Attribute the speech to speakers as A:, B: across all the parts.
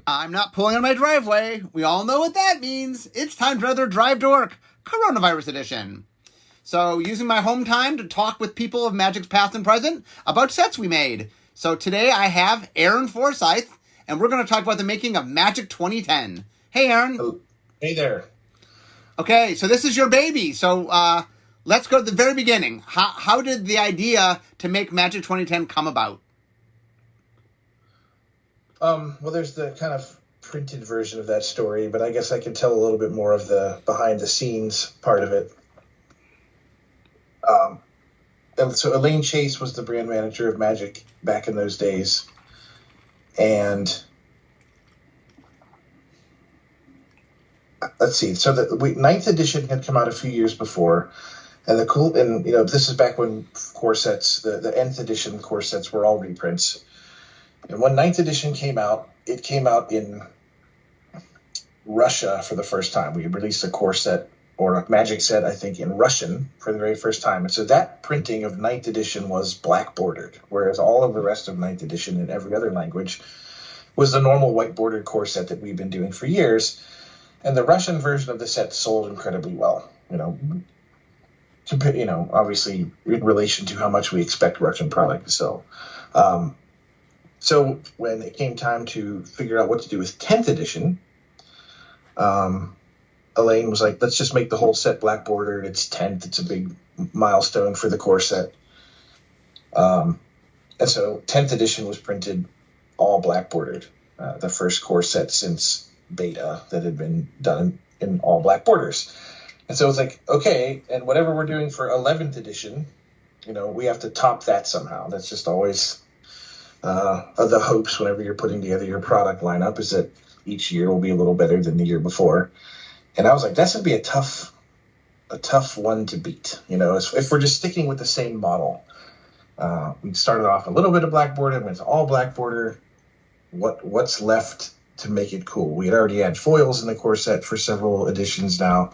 A: I'm not pulling on my driveway. We all know what that means. It's time for another Drive to Work, Coronavirus Edition. So, using my home time to talk with people of Magic's past and present about sets we made. So today I have Aaron Forsythe, and we're going to talk about the making of Magic 2010. Hey, Aaron.
B: Hey there.
A: Okay, so this is your baby. So let's go to the very beginning. How did the idea to make Magic 2010 come about?
B: Well, there's the kind of printed version of that story, but I guess I can tell a little bit more of the behind-the-scenes part of it. And so Elaine Chase was the brand manager of Magic back in those days, and let's see. So the ninth edition had come out a few years before, and this is back when core sets, the nth edition core sets were all reprints. And when ninth edition came out, it came out in Russia for the first time. We released a core set or a Magic set, I think, in Russian for the very first time. And so that printing of ninth edition was black bordered, whereas all of the rest of ninth edition in every other language was the normal white bordered core set that we've been doing for years. And the Russian version of the set sold incredibly well, obviously in relation to how much we expect Russian product to sell. So when it came time to figure out what to do with 10th edition, Elaine was like, let's just make the whole set black bordered. It's 10th. It's a big milestone for the core set. And so 10th edition was printed all black bordered, the first core set since beta that had been done in all black borders. And so it's like, okay, and whatever we're doing for 11th edition, we have to top that somehow. That's just always the hopes whenever you're putting together your product lineup, is that each year will be a little better than the year before. And I was like, that's going to be a tough one to beat. If we're just sticking with the same model. We started off a little bit of black border, went to all black border. What's left to make it cool? We had already had foils in the core set for several editions now.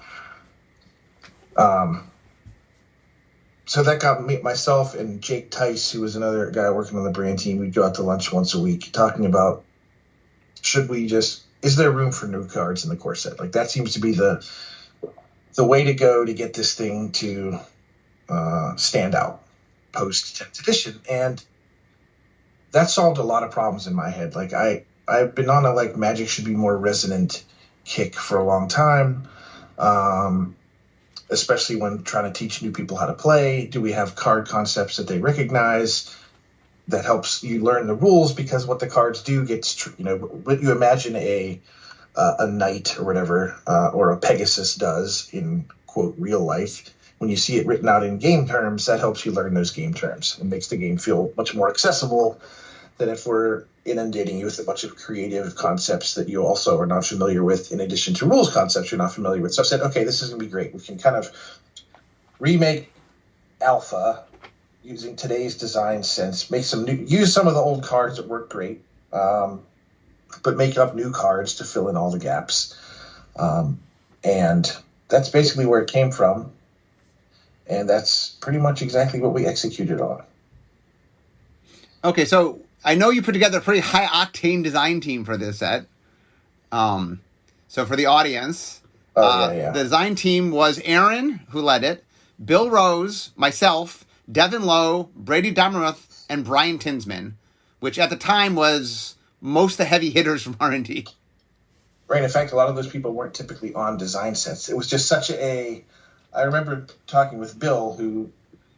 B: So that got myself and Jake Tice, who was another guy working on the brand team. We'd go out to lunch once a week talking about, is there room for new cards in the core set? Like, that seems to be the way to go to get this thing to stand out post 10th edition. And that solved a lot of problems in my head. Like, I've been on a Magic should be more resonant kick for a long time, especially when trying to teach new people how to play. Do we have card concepts that they recognize that helps you learn the rules? Because what the cards do gets, what you imagine a knight or whatever, or a Pegasus does in, quote, real life. When you see it written out in game terms, that helps you learn those game terms and makes the game feel much more accessible than if we're inundating you with a bunch of creative concepts that you also are not familiar with, in addition to rules concepts you're not familiar with. So I said, okay, this is going to be great. We can kind of remake Alpha using today's design sense, use some of the old cards that work great, but make up new cards to fill in all the gaps. And that's basically where it came from. And that's pretty much exactly what we executed on.
A: Okay, so I know you put together a pretty high-octane design team for this set. So for the audience, the design team was Aaron, who led it, Bill Rose, myself, Devin Lowe, Brady Demuth, and Brian Tinsman, which at the time was most of the heavy hitters from R&D.
B: Right. In fact, a lot of those people weren't typically on design sets. It was just I remember talking with Bill, who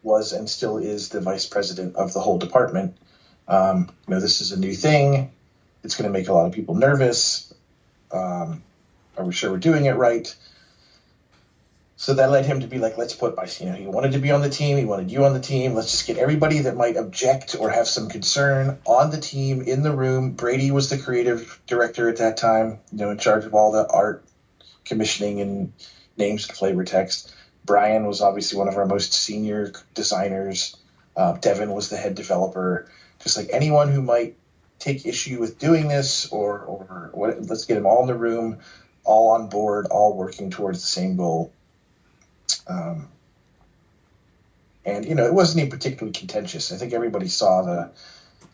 B: was and still is the vice president of the whole department. This is a new thing. It's going to make a lot of people nervous. Are we sure we're doing it right? So that led him to be like, let's put he wanted to be on the team. He wanted you on the team. Let's just get everybody that might object or have some concern on the team in the room. Brady was the creative director at that time, in charge of all the art, commissioning, and names and flavor text. Brian was obviously one of our most senior designers. Devin was the head developer. Just like anyone who might take issue with doing this or what, let's get them all in the room, all on board, all working towards the same goal. And it wasn't even particularly contentious. I think everybody saw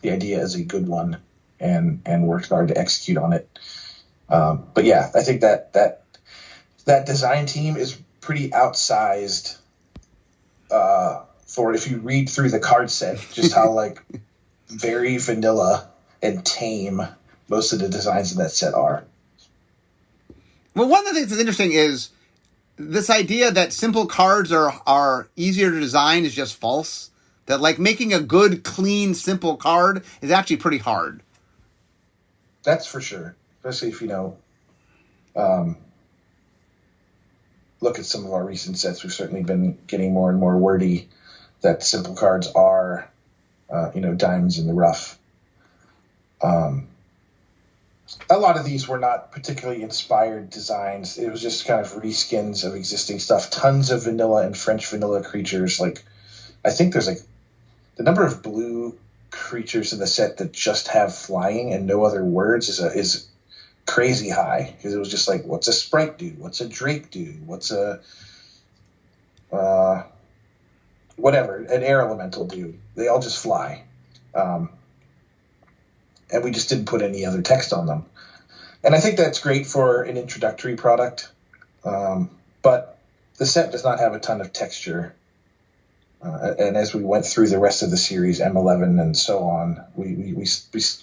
B: the idea as a good one. and worked hard to execute on it. But yeah, I think that design team is pretty outsized for, if you read through the card set, just how like very vanilla and tame most of the designs in that set are.
A: Well, one of the things that's interesting is this idea that simple cards are easier to design is just false. That like making a good, clean, simple card is actually pretty hard.
B: That's for sure. Especially if, look at some of our recent sets. We've certainly been getting more and more wordy that simple cards are, diamonds in the rough. A lot of these were not particularly inspired designs. It was just kind of reskins of existing stuff. Tons of vanilla and French vanilla creatures. Like, I think there's like the number of blue creatures in the set that just have flying and no other words is crazy high, because it was just like, what's a sprite do? What's a drake do? What's a whatever, an air elemental do? They all just fly. And we just didn't put any other text on them. And I think that's great for an introductory product. But the set does not have a ton of texture. And as we went through the rest of the series, M11 and so on, we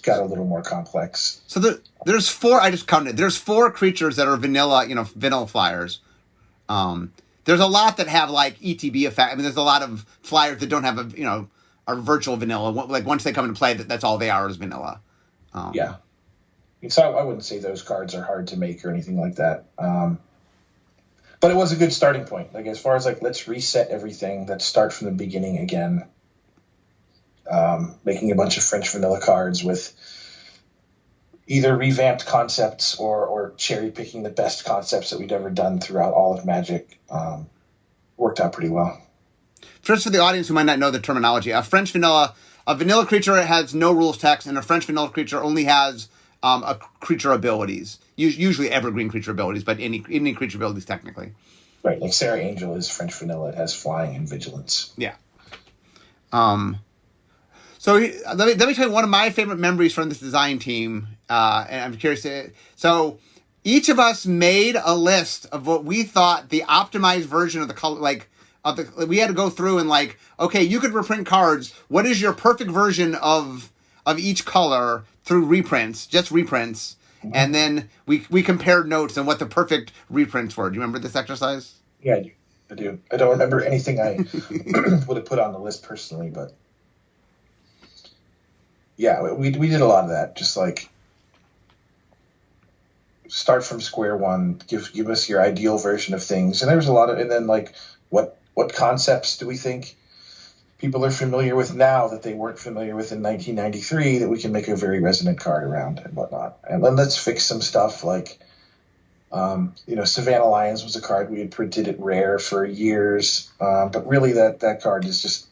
B: got a little more complex.
A: So there's 4, I just counted, there's 4 creatures that are vanilla, vanilla flyers. There's a lot that have like ETB effect. I mean, there's a lot of flyers that don't have are virtual vanilla. Like once they come into play, that's all they are is vanilla.
B: Yeah. So I wouldn't say those cards are hard to make or anything like that. But it was a good starting point. Like, as far as like, let's reset everything. Let's start from the beginning again. Making a bunch of French vanilla cards with either revamped concepts or cherry picking the best concepts that we'd ever done throughout all of Magic. Worked out pretty well.
A: First, for the audience who might not know the terminology, a vanilla creature has no rules text, and a French vanilla creature only has a creature abilities. Usually evergreen creature abilities, but any creature abilities technically.
B: Right, like Sarah Angel is French vanilla. It has flying and vigilance.
A: Yeah. So let me tell you one of my favorite memories from this design team, and I'm curious to. So each of us made a list of what we thought the optimized version of the color, we had to go through and like, okay, you could reprint cards. What is your perfect version of each color through reprints, just reprints? Mm-hmm. And then we compared notes on what the perfect reprints were. Do you remember this exercise?
B: Yeah, I do. I don't remember anything I would have put on the list personally, but yeah, we did a lot of that. Just like start from square one, give us your ideal version of things. And there was a lot of, and then like what concepts do we think people are familiar with now that they weren't familiar with in 1993 that we can make a very resonant card around and whatnot. And then let's fix some stuff like, Savannah Lions was a card we had printed at Rare for years. But really that card does just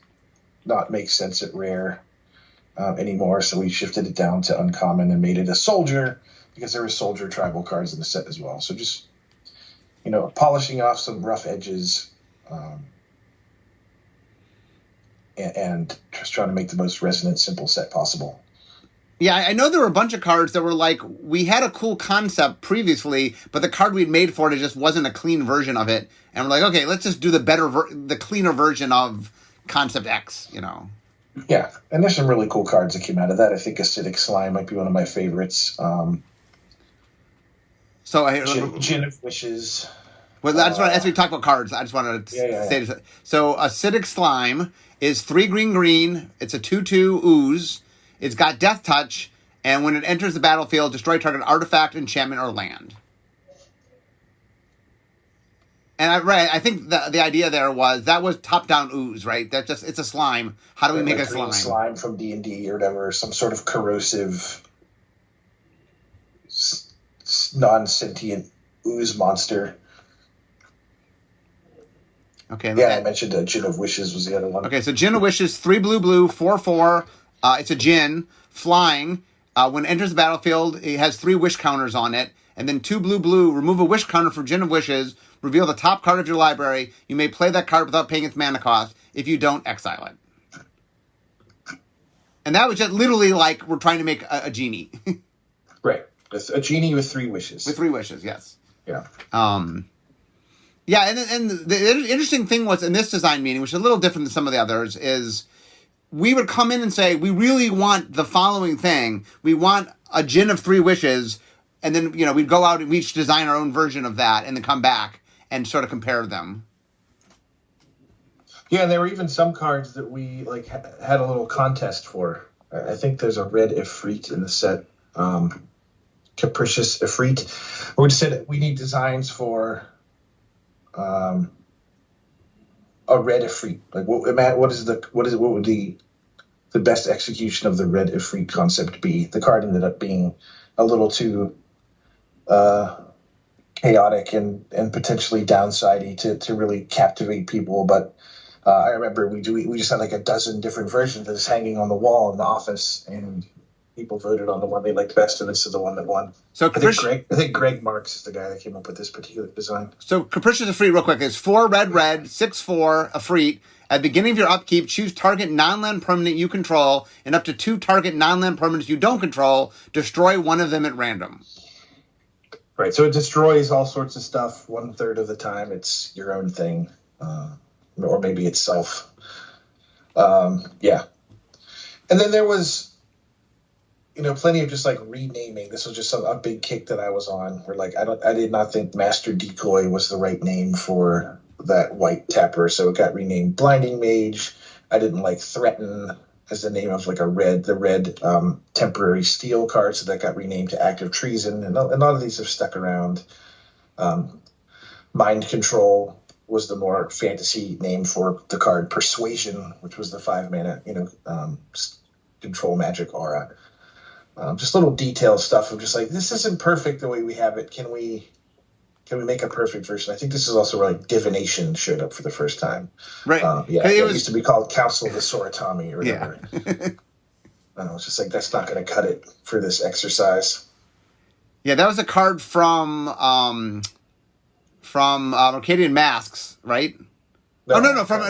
B: not make sense at Rare anymore. So we shifted it down to uncommon and made it a soldier, because there were soldier tribal cards in the set as well. So just, polishing off some rough edges, and just trying to make the most resonant, simple set possible.
A: Yeah, I know there were a bunch of cards that were like, we had a cool concept previously, but the card we'd made for it just wasn't a clean version of it. And we're like, okay, let's just do the cleaner version of concept X,
B: Yeah, and there's some really cool cards that came out of that. I think Acidic Slime might be one of my favorites. Gin of Wishes.
A: Well, as we talk about cards, I just wanted to say this. So, Acidic Slime is 3 green. It's a 2/2 ooze. It's got Death Touch, and when it enters the battlefield, destroy target artifact, enchantment, or land. And I think the idea there was top-down ooze, right? It's a slime. How do we make a slime?
B: Slime from D&D or whatever, some sort of corrosive, non-sentient ooze monster.
A: Okay.
B: Yeah, I mentioned Gin of Wishes was the other one.
A: Okay, so Gin of Wishes, 3 blue, 4/4. It's a Gin, flying. When it enters the battlefield, it has 3 wish counters on it. And then 2 blue, remove a wish counter from Gin of Wishes, reveal the top card of your library. You may play that card without paying its mana cost. If you don't, exile it. And that was just literally like we're trying to make a genie.
B: Right. A genie with 3 wishes.
A: With 3 wishes, yes.
B: Yeah.
A: Yeah, and the interesting thing was in this design meeting, which is a little different than some of the others, is we would come in and say, we really want the following thing. We want a djinn of 3 wishes, and then, we'd go out and we each design our own version of that and then come back and sort of compare them.
B: Yeah, and there were even some cards that we had a little contest for. I think there's a red Ifrit in the set, Capricious Ifrit. We just said we need designs for a red Ifrit. Like, what would the best execution of the red Ifrit concept be? The card ended up being a little too chaotic and potentially downsidey to really captivate people, but. I remember we just had a dozen different versions of this hanging on the wall in the office, and people voted on the one they liked best, and this is the one that won.
A: So
B: I think Greg Marks is the guy that came up with this particular design.
A: So Capricious Ifrit, real quick, is 4 red, 6/4 Ifrit. At the beginning of your upkeep, choose target non-land permanent you control, and up to 2 target non-land permanents you don't control. Destroy one of them at random.
B: Right, so it destroys all sorts of stuff. 1/3 of the time, it's your own thing. Or maybe itself. Yeah. And then there was, plenty of just renaming. This was just a big kick that I was on where I did not think Master Decoy was the right name for that white tapper. So it got renamed Blinding Mage. I didn't like Threaten as the name of the red temporary steel card. So that got renamed to Active Treason. And a lot of these have stuck around. Mind Control was the more fantasy name for the card Persuasion, which was the 5-mana, control magic aura. Just little detailed stuff of just this isn't perfect the way we have it. Can we make a perfect version? I think this is also where divination showed up for the first time.
A: Right.
B: It used to be called Council of the Soratami or whatever.
A: Yeah.
B: It's just that's not going to cut it for this exercise.
A: Yeah, that was a card from Arcadian Masks, right? No, from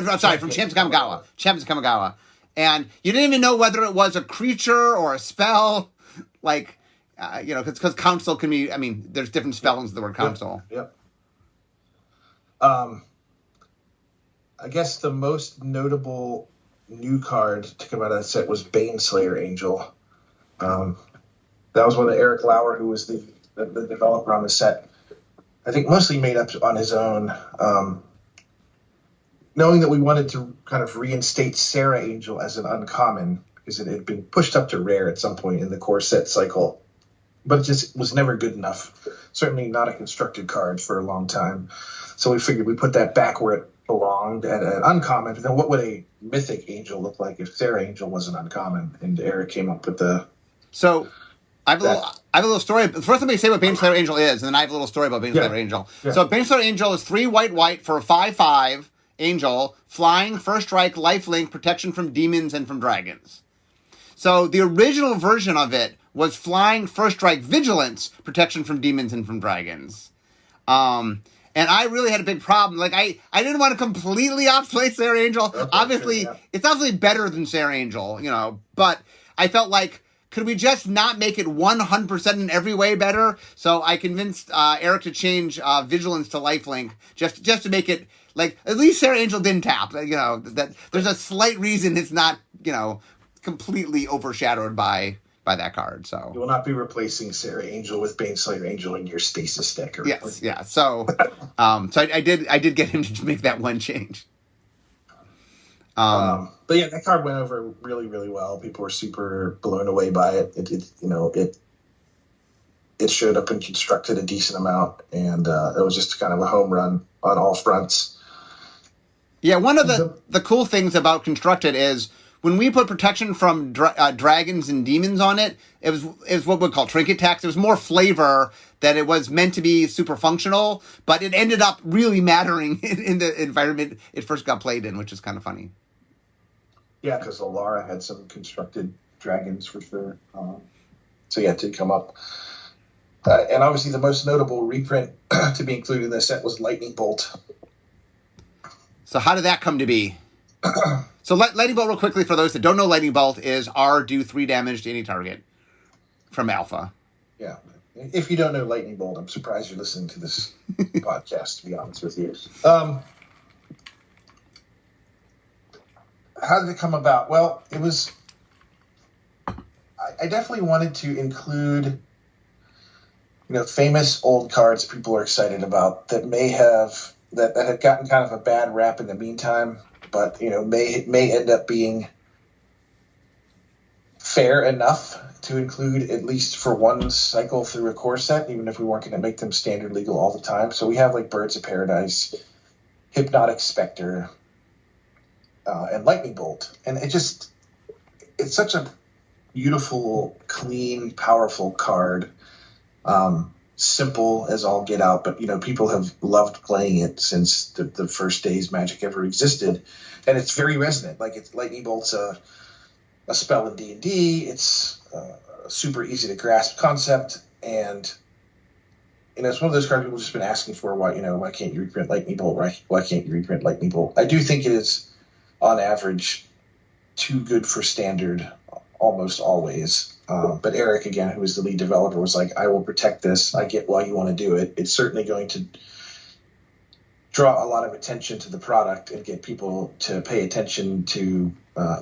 A: Champs Kamigawa. And you didn't even know whether it was a creature or a spell, because council can be, there's different spellings of the word council.
B: Yep. I guess the most notable new card to come out of that set was Baneslayer Angel. That was one of Eric Lauer, who was the developer on the set. I think mostly made up on his own, knowing that we wanted to kind of reinstate Sarah Angel as an uncommon because it had been pushed up to rare at some point in the core set cycle, but it just was never good enough. Certainly not a constructed card for a long time. So we figured we put that back where it belonged at an uncommon. But then what would a mythic angel look like if Sarah Angel was an uncommon? And Eric came up with the...
A: So... I have a little story. First, let me say what Baneslayer Angel is, and then I have a little story about Baneslayer Angel. Yeah. So Baneslayer Angel is 3 white for a 5/5 angel, flying, first strike, lifelink, protection from demons and from dragons. So the original version of it was flying, first strike, vigilance, protection from demons and from dragons. And I really had a big problem. I didn't want to completely outplay Sarah Angel. Okay, obviously, It's obviously better than Sarah Angel, but I felt could we just not make it 100% in every way better? So I convinced Eric to change Vigilance to Lifelink just to make it at least Sarah Angel didn't tap. That there's a slight reason it's not completely overshadowed by that card. So
B: you will not be replacing Sarah Angel with Baneslayer Angel in your stasis deck.
A: Yes, yeah. So I did get him to make that one change.
B: But yeah, that card went over really, really well. People were super blown away by it. It showed up and constructed a decent amount, and it was just kind of a home run on all fronts.
A: Yeah, one of the cool things about constructed is when we put protection from dragons and demons on it, it was what we call trinket tax. It was more flavor that it was meant to be super functional, but it ended up really mattering in the environment it first got played in, which is kind of funny.
B: Yeah, because Alara had some constructed dragons for sure. So yeah, it did come up. And obviously the most notable reprint to be included in this set was Lightning Bolt.
A: So how did that come to be? So Lightning Bolt, real quickly, for those that don't know, Lightning Bolt is R, do 3 damage to any target from Alpha.
B: Yeah. If you don't know Lightning Bolt, I'm surprised you're listening to this podcast, to be honest with you. How did it come about? Well, it was... I definitely wanted to include, famous old cards people are excited about that may have... that had gotten kind of a bad rap in the meantime, but, may end up being fair enough to include at least for one cycle through a core set, even if we weren't going to make them standard legal all the time. So we have like Birds of Paradise, Hypnotic Spectre, and Lightning Bolt. And it's such a beautiful, clean, powerful card. Simple as all get out, but people have loved playing it since the first days Magic ever existed. And it's very resonant. Like Lightning Bolt's a spell in D&D. It's a super easy to grasp concept, and it's one of those cards people have just been asking for. Why can't you reprint Lightning Bolt? Why can't you reprint Lightning Bolt? I do think it is, on average, too good for standard almost always. But Eric, again, who was the lead developer, was like, I will protect this. I get why you want to do it. It's certainly going to draw a lot of attention to the product and get people to pay attention to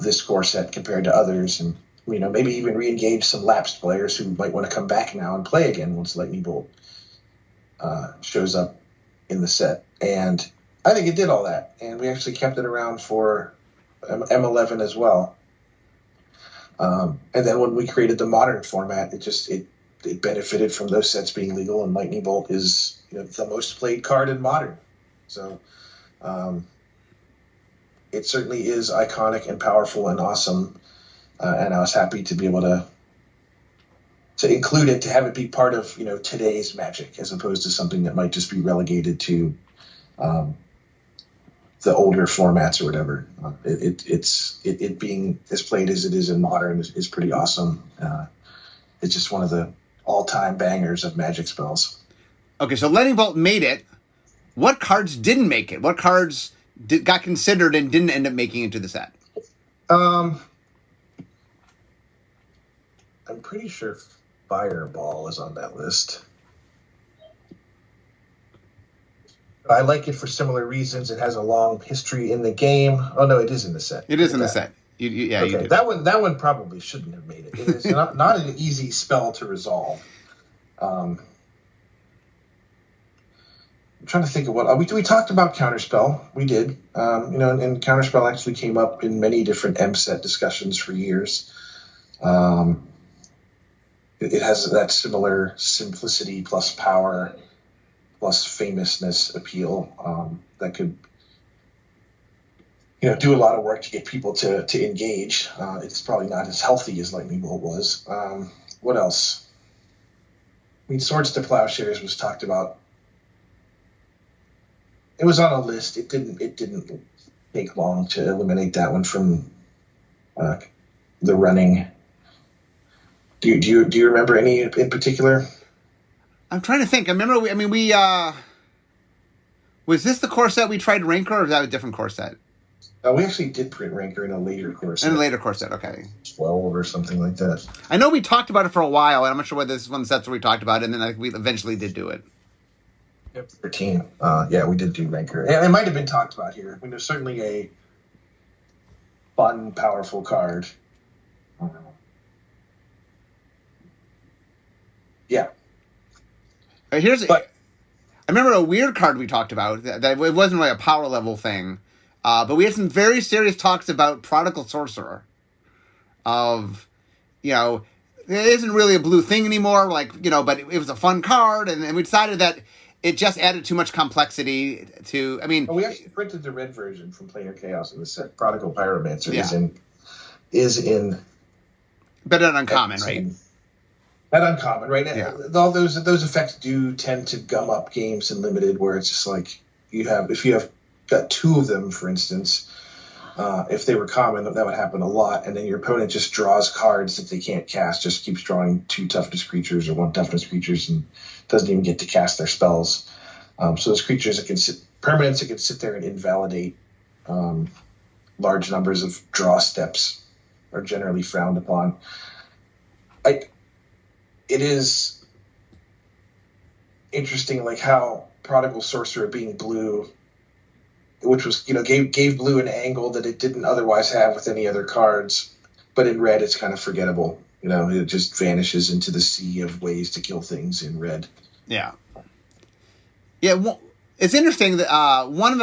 B: this core set compared to others, and maybe even re-engage some lapsed players who might want to come back now and play again once Lightning Bolt shows up in the set. And I think it did all that, and we actually kept it around for M11 as well. And then when we created the modern format, it benefited from those sets being legal, and Lightning Bolt is the most played card in modern. So it certainly is iconic and powerful and awesome. And I was happy to be able to include it, to have it be part of, today's Magic, as opposed to something that might just be relegated to the older formats or whatever. It being as played as it is in modern is pretty awesome. It's just one of the all-time bangers of Magic spells.
A: Okay, so Lightning Bolt made it. What cards didn't make it? What cards got considered and didn't end up making it into the set?
B: I'm pretty sure Fireball is on that list. I like it for similar reasons. It has a long history in the game. Oh no, it is in the set.
A: It is in the set. Yeah,
B: okay.
A: You do.
B: That one probably shouldn't have made it. It is not an easy spell to resolve. I'm trying to think of what we talked about Counterspell. We did, and Counterspell actually came up in many different M set discussions for years. It has that similar simplicity plus power plus famousness appeal that could, do a lot of work to get people to engage. It's probably not as healthy as Lightning Bolt was. What else? Swords to Plowshares was talked about. It was on a list. It didn't take long to eliminate that one from the running. Do you remember any in particular?
A: I'm trying to think. I remember. We was this the core set we tried Rancor, or was that a different core set?
B: We actually did print Rancor in a later core set.
A: In a later core set, okay.
B: 12 or something like that.
A: I know we talked about it for a while, and I'm not sure whether this is one of the sets where we talked about it, and then we eventually did do it.
B: Yep. 13. Yeah, we did do Rancor. And it might have been talked about here. There's certainly a fun, powerful card. Yeah.
A: I remember a weird card we talked about that it wasn't really a power level thing, but we had some very serious talks about Prodigal Sorcerer. It isn't really a blue thing anymore, but it was a fun card, and we decided that it just added too much complexity to.
B: We actually printed the red version from Planar Chaos in the set. Prodigal Pyromancer
A: yeah.
B: is in.
A: But an uncommon, right?
B: That uncommon, right?
A: Yeah.
B: All those effects do tend to gum up games in limited, where it's just like if you have got two of them, for instance, if they were common, that would happen a lot, and then your opponent just draws cards that they can't cast, just keeps drawing 2 toughness creatures or 1 toughness creatures, and doesn't even get to cast their spells. So those creatures that can permanents that can sit there and invalidate large numbers of draw steps are generally frowned upon. It is interesting, like how Prodigal Sorcerer being blue, which was, gave blue an angle that it didn't otherwise have with any other cards, but in red it's kind of forgettable. It just vanishes into the sea of ways to kill things in red.
A: Yeah. Yeah, well, it's interesting that one of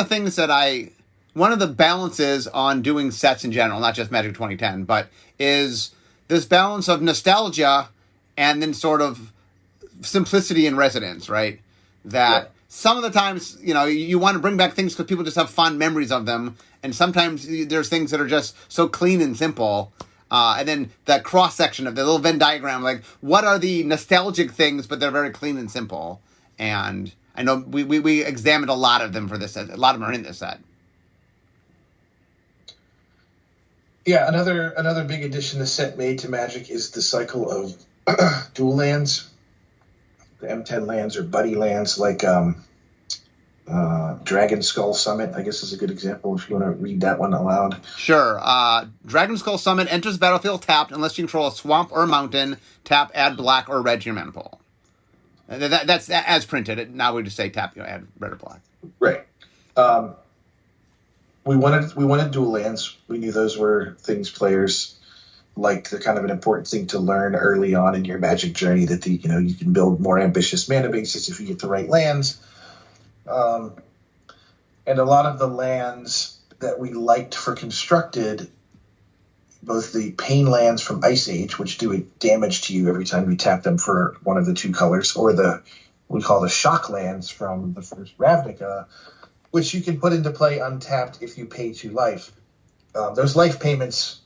A: the balances on doing sets in general, not just Magic 2010, but is this balance of nostalgia and then sort of simplicity and resonance, right? That some of the times, you want to bring back things because people just have fond memories of them, and sometimes there's things that are just so clean and simple. And then the cross-section of the little Venn diagram, like, what are the nostalgic things, but they're very clean and simple. And I know we examined a lot of them for this set. A lot of them are in this set.
B: Yeah, another big addition the set made to Magic is the cycle of dual lands. The M10 lands or buddy lands, like Dragon Skull Summit, I guess is a good example if you want to read that one aloud.
A: Sure. Dragon Skull Summit enters the battlefield tapped unless you control a swamp or a mountain. Tap, add black or red to your mana pool. That's as printed. Now we just say tap, add red or black.
B: Right. We wanted dual lands. We knew those were things players like. They're kind of an important thing to learn early on in your Magic journey, that you can build more ambitious mana bases if you get the right lands. And a lot of the lands that we liked for constructed, both the pain lands from Ice Age, which do damage to you every time you tap them for one of the two colors, or we call the shock lands from the first Ravnica, which you can put into play untapped if you pay 2 life. Those life payments,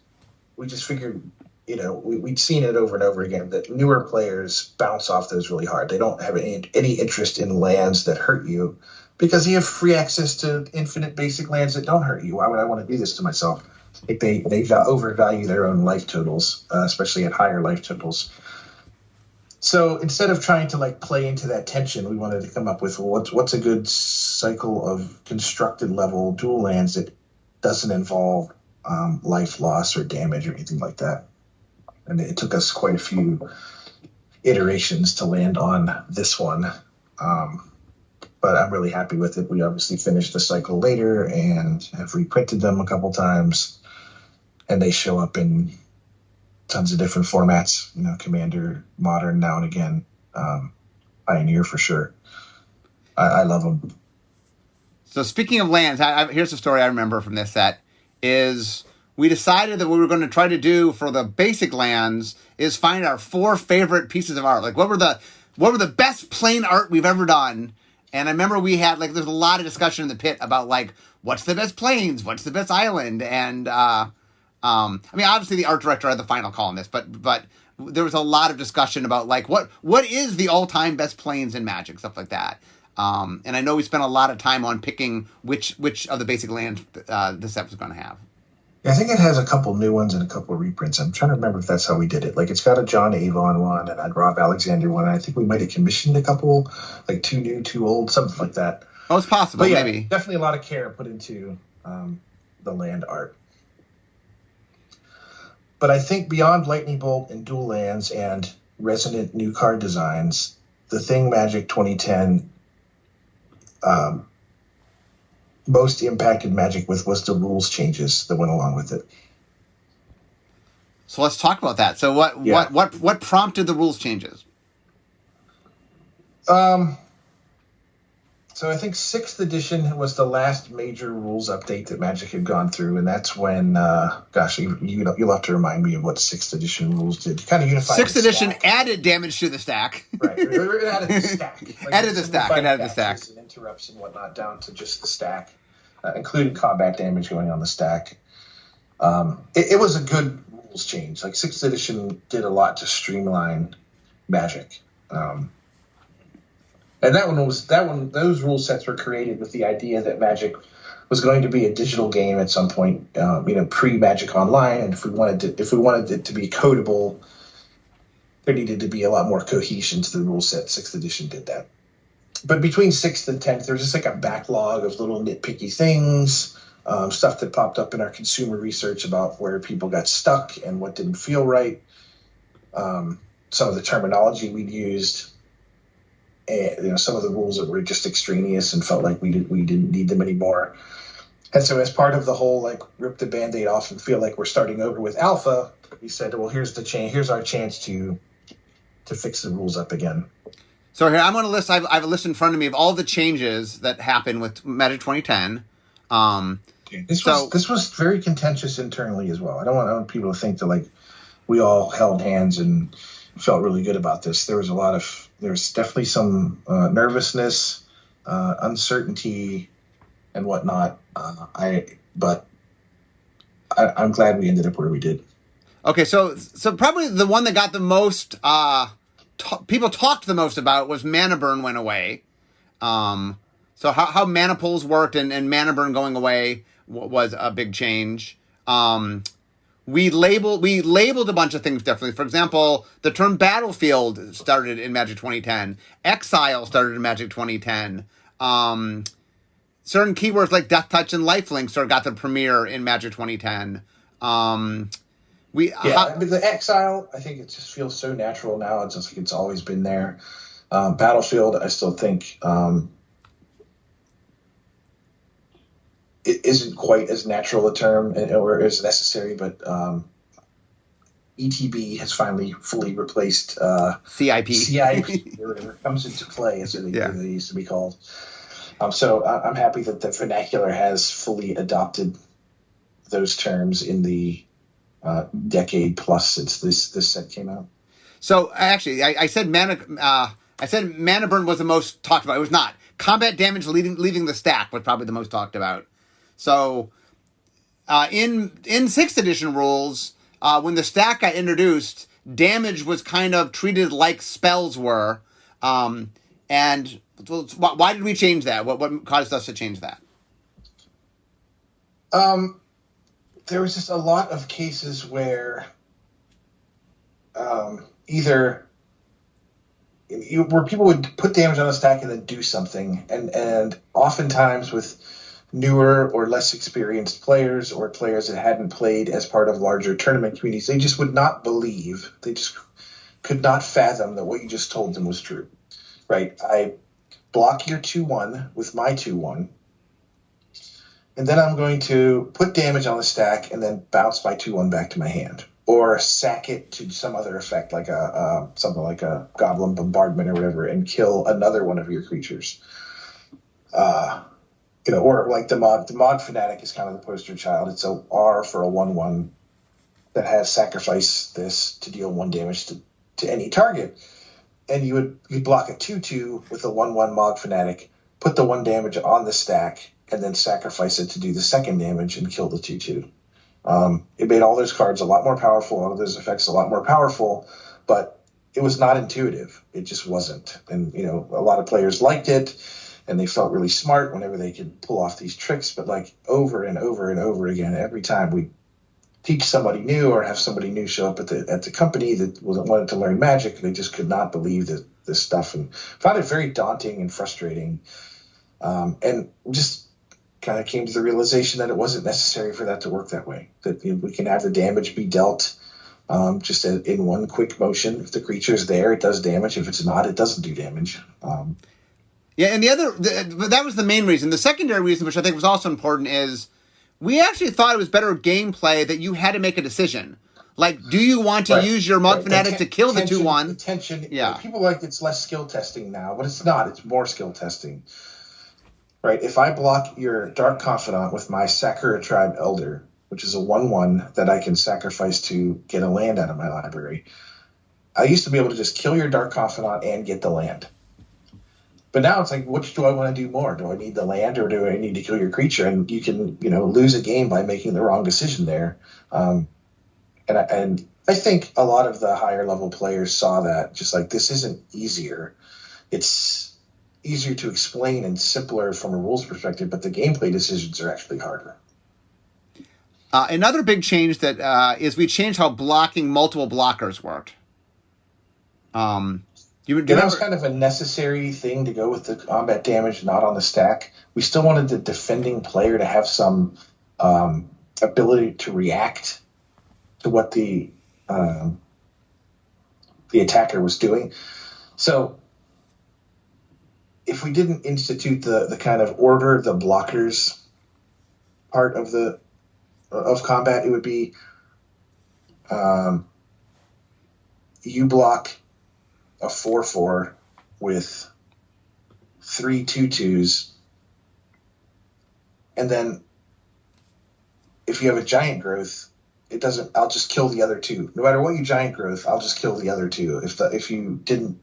B: we just figured, we'd seen it over and over again, that newer players bounce off those really hard. They don't have any interest in lands that hurt you, because you have free access to infinite basic lands that don't hurt you. Why would I want to do this to myself? Like they overvalue their own life totals, especially at higher life totals. So instead of trying to play into that tension, we wanted to come up with what's a good cycle of constructed level dual lands that doesn't involve life loss or damage or anything like that. And it took us quite a few iterations to land on this one. But I'm really happy with it. We obviously finished the cycle later and have reprinted them a couple times. And they show up in tons of different formats, Commander, Modern now and again, Pioneer for sure. I love them.
A: So speaking of lands, here's a story I remember from this set, is we decided that what we were going to try to do for the basic lands is find our 4 favorite pieces of art. Like, what were the best plain art we've ever done? And I remember we had, there's a lot of discussion in the pit about, what's the best plains? What's the best island? And, obviously the art director had the final call on this, but there was a lot of discussion about, what is the all-time best plains in Magic, stuff like that. And I know we spent a lot of time on picking which of the basic lands the set was going to have.
B: Yeah, I think it has a couple new ones and a couple of reprints. I'm trying to remember if that's how we did it. It's got a John Avon one and a Rob Alexander one. And I think we might have commissioned a couple, 2 new, 2 old, something like that.
A: Oh, it's possible,
B: but yeah,
A: maybe.
B: Definitely a lot of care put into the land art. But I think beyond Lightning Bolt and dual lands and resonant new card designs, the thing Magic 2010 most impacted Magic with was the rules changes that went along with it.
A: So let's talk about that. So what prompted the rules changes?
B: So I think 6th edition was the last major rules update that Magic had gone through, and that's when, you'll have to remind me of what 6th edition rules did. Kind of unified.
A: 6th edition added damage to the stack.
B: Right, it added the stack.
A: Added the stack.
B: And interrupts and whatnot down to just the stack, including combat damage going on the stack. It was a good rules change. 6th edition did a lot to streamline Magic. And those rule sets were created with the idea that Magic was going to be a digital game at some point, pre-Magic Online. And if we wanted it to be codable, there needed to be a lot more cohesion to the rule set. 6th edition did that. But between 6th and 10th, there was just a backlog of little nitpicky things. stuff that popped up in our consumer research about where people got stuck and what didn't feel right, some of the terminology we'd used, and some of the rules that were just extraneous and felt like we didn't need them anymore. And so as part of the whole rip the Band-Aid off and feel like we're starting over with alpha, we said, well, here's our chance to fix the rules up again.
A: So here I'm going to list. I have a list in front of me of all the changes that happened with Magic 2010.
B: This was very contentious internally as well. I don't want people to think that we all held hands and felt really good about this. There's definitely some nervousness, uncertainty, and whatnot. But I'm glad we ended up where we did.
A: Okay, so probably the one that got the most people talked the most about was mana burn went away. So how mana pools worked and mana burn going away was a big change. We labeled a bunch of things differently. For example, the term battlefield started in Magic 2010. Exile started in Magic 2010. Certain keywords like Death Touch and Lifelink got their premiere in Magic 2010.
B: The Exile, I think it just feels so natural now. It's just like it's always been there. Battlefield, I still think it isn't quite as natural a term or as necessary, but ETB has finally fully replaced
A: CIP,
B: where it comes into play, as it used to be called. So I'm happy that the vernacular has fully adopted those terms in the decade plus since this set came out.
A: So actually, I said mana burn was the most talked about. It was not. Combat damage leaving the stack was probably the most talked about. So in 6th edition rules, when the stack got introduced, damage was kind of treated like spells were. And why did we change that? What caused us to change that?
B: There was just a lot of cases where where people would put damage on a stack and then do something, and oftentimes with newer or less experienced players or players that hadn't played as part of larger tournament communities, they just would not believe. They just could not fathom that what you just told them was true. Right? I block your 2/1 with my 2/1. And then I'm going to put damage on the stack and then bounce my 2/1 back to my hand, or sack it to some other effect, like something like a Goblin Bombardment or whatever, and kill another one of your creatures. Or like the Mod Fanatic is kind of the poster child. It's a R for a 1/1 that has sacrifice this to deal 1 damage to any target, and you block a 2/2 with a 1/1 Mod Fanatic, put the 1 damage on the stack, and then sacrifice it to do the 2nd damage and kill the 2/2. It made all those cards a lot more powerful, all of those effects a lot more powerful, but it was not intuitive. It just wasn't. And, a lot of players liked it, and they felt really smart whenever they could pull off these tricks. But over and over and over again, every time we teach somebody new or have somebody new show up at the company that wanted to learn Magic, they just could not believe this stuff and found it very daunting and frustrating. And just kind of came to the realization that it wasn't necessary for that to work that way, that we can have the damage be dealt just in one quick motion. If the creature's there, it does damage. If it's not, it doesn't do damage.
A: And that was the main reason. The secondary reason, which I think was also important, is we actually thought it was better gameplay that you had to make a decision. Do you want to use your Mug Fanatic to kill the 2/1?
B: Attention. Yeah. People it's less skill testing now, but it's not. It's more skill testing. Right? If I block your Dark Confidant with my Sakura Tribe Elder, which is a 1/1 that I can sacrifice to get a land out of my library, I used to be able to just kill your Dark Confidant and get the land. But now it's which do I want to do more? Do I need the land or do I need to kill your creature? And you can, lose a game by making the wrong decision there. And I think a lot of the higher level players saw that, just this isn't easier. It's easier to explain and simpler from a rules perspective, but the gameplay decisions are actually harder.
A: Another big change that is we changed how blocking multiple blockers worked.
B: That was kind of a necessary thing to go with the combat damage not on the stack. We still wanted the defending player to have some ability to react to what the attacker was doing. So if we didn't institute the kind of order the blockers part of combat, it would be you block a 4/4 with 3 2/2s, and then if you have a giant growth, I'll just kill the other two. No matter what you giant growth, I'll just kill the other two. If you didn't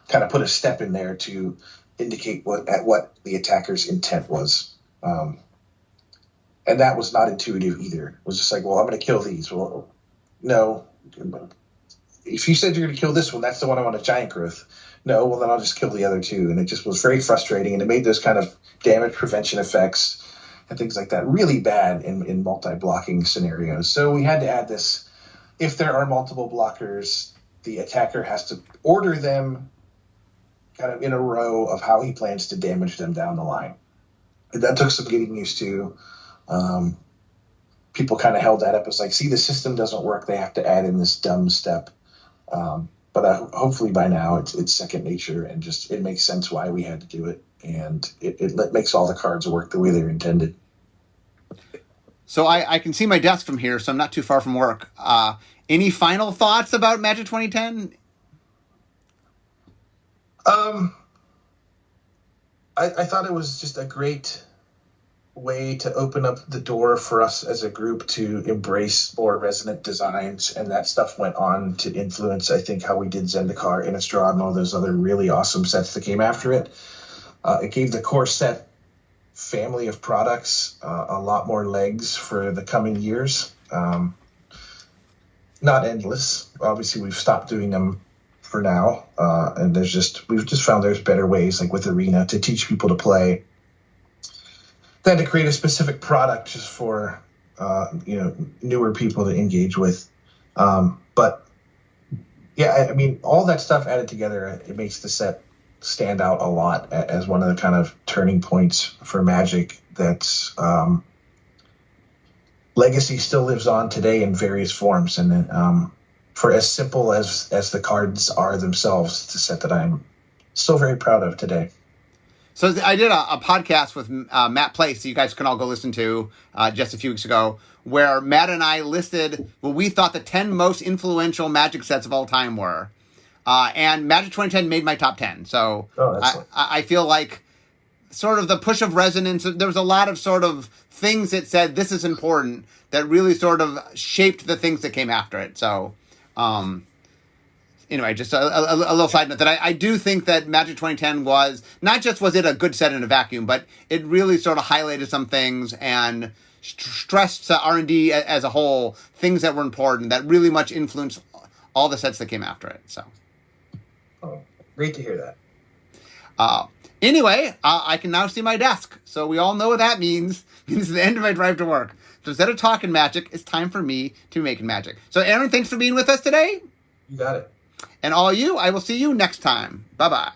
B: kind of put a step in there to indicate what the attacker's intent was. And that was not intuitive either. It was just like, well, I'm going to kill these. Well, no. If you said you're going to kill this one, that's the one I want a giant growth. No, well, then I'll just kill the other two. And it just was very frustrating, and it made those kind of damage prevention effects and things like that really bad in multi-blocking scenarios. So we had to add this. If there are multiple blockers, the attacker has to order them kind of in a row of how he plans to damage them down the line. And that took some getting used to. People kind of held that up as like, see, the system doesn't work. They have to add in this dumb step. But hopefully by now it's second nature, and just it makes sense why we had to do it. And it makes all the cards work the way they're intended.
A: So I can see my desk from here, so I'm not too far from work. Any final thoughts about Magic 2010?
B: I thought it was just a great way to open up the door for us as a group to embrace more resonant designs, and that stuff went on to influence, I think, how we did Zendikar, Innistrad, and all those other really awesome sets that came after it. It gave the core set family of products a lot more legs for the coming years. Not endless. Obviously, we've stopped doing them for now, and we've just found there's better ways, like with Arena, to teach people to play than to create a specific product just for newer people to engage with. But yeah, I mean, all that stuff added together, it makes the set stand out a lot as one of the kind of turning points for Magic. That's legacy still lives on today in various forms, and for as simple as the cards are themselves, it's a set that I'm still very proud of today.
A: So I did a podcast with Matt Place, that you guys can all go listen to just a few weeks ago, where Matt and I listed what we thought the 10 most influential Magic sets of all time were. And Magic 2010 made my top 10. So I feel like sort of the push of resonance, there was a lot of sort of things that said this is important that really sort of shaped the things that came after it. So anyway, just a little side note that I do think that Magic 2010 was it a good set in a vacuum, but it really sort of highlighted some things and stressed R&D as a whole, things that were important that really much influenced all the sets that came after it. So,
B: great to hear that.
A: Anyway, I can now see my desk, so we all know what that means. It means the end of my drive to work. So instead of talking magic, it's time for me to be making magic. So Aaron, thanks for being with us today.
B: You got it.
A: And all you, I will see you next time. Bye-bye.